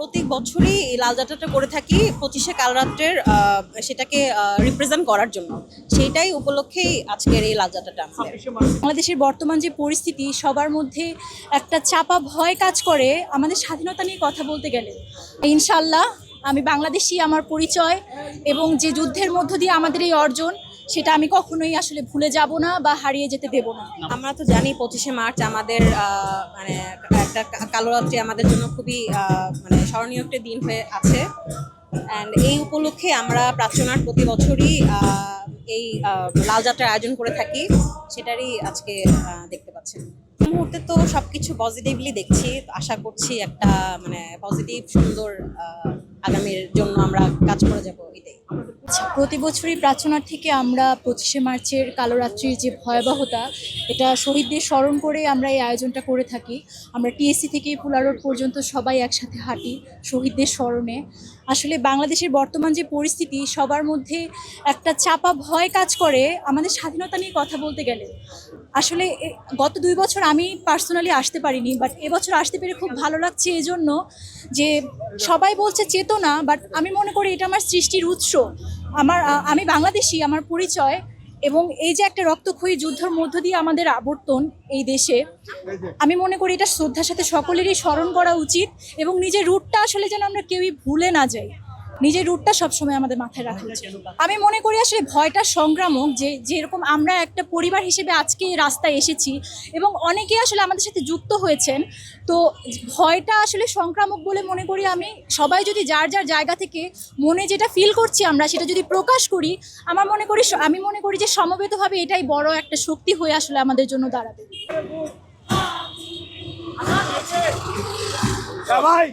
প্রতি বছরই এই লাল যাত্রাটা করে থাকি 25শে কালরাত্রের সেটাকে রিপ্রেজেন্ট করার জন্য। সেইটাই উপলক্ষেই আজকের এই লাল যাত্রাটা আমাদের। বাংলাদেশের বর্তমান যে পরিস্থিতি, সবার মধ্যে একটা চাপা ভয় কাজ করে আমাদের স্বাধীনতা নিয়ে কথা বলতে গেলে। ইনশাল্লাহ আমি বাংলাদেশি, আমার পরিচয় এবং যে যুদ্ধের মধ্য দিয়ে আমাদের এই অর্জন, সেটা আমি কখনোই আসলে ভুলে যাব না বা হারিয়ে যেতে দেব না। আমরা তো জানি 25শে মার্চ আমাদের মানে একটা কালো রাত্রি আমাদের জন্য খুবই মানে স্মরণীয় একটা দিন হয়ে আছে। অ্যান্ড এই উপলক্ষে আমরা প্রার্থনার প্রতি বছরই এই লাল যাত্রার আয়োজন করে থাকি, সেটারই আজকে দেখতে পাচ্ছেন। এই মুহূর্তে তো সবকিছু পজিটিভলি দেখছি, আশা করছি একটা মানে পজিটিভ সুন্দর আগামীর জন্য আমরা কাজ করে যাবো, এটাই। আচ্ছা, প্রতি বছরই প্রার্থনার থেকে আমরা 25শে মার্চের কালো রাত্রির যে ভয়াবহতা, এটা শহীদদের স্মরণ করে আমরা এই আয়োজনটা করে থাকি। আমরা টিএসসি থেকে পুলা রোড পর্যন্ত সবাই একসাথে হাঁটি শহীদদের স্মরণে। আসলে বাংলাদেশের বর্তমান যে পরিস্থিতি, সবার মধ্যে একটা চাপা ভয় কাজ করে আমাদের স্বাধীনতা নিয়ে কথা বলতে গেলে। আসলে গত 2 বছর আমি পার্সোনালি আসতে পারিনি, বাট এবছর আসতে পেরে খুব ভালো লাগছে এজন্য যে সবাই বলছে চেতনা, বাট আমি মনে করি এটা আমার সৃষ্টির উৎস। আমি বাংলাদেশি, আমার পরিচয়, এবং এই যে একটা রক্তক্ষয়ী যুদ্ধের মধ্য দিয়ে আমাদের আবর্তন এই দেশে, আমি মনে করি এটা শ্রদ্ধার সাথে সকলেরই স্মরণ করা উচিত এবং নিজের রুটটা আসলে যেন আমরা কেউই ভুলে না যাই। নিজের রুটটা সবসময় আমাদের মাথায় রাখা উচিত। আমি মনে করি আসলে ভয়টা সংক্রামক, যেরকম আমরা একটা পরিবার হিসেবে আজকে এই রাস্তায় এসেছি এবং অনেকেই আসলে আমাদের সাথে যুক্ত হয়েছেন, তো ভয়টা আসলে সংক্রামক বলে মনে করি আমি। সবাই যদি যার যার জায়গা থেকে মনে যেটা ফিল করছি আমরা সেটা যদি প্রকাশ করি, আমি মনে করি যে সমবেতভাবে এটাই বড় একটা শক্তি হয়ে আসলে আমাদের জন্য দাঁড়াবে। ভাই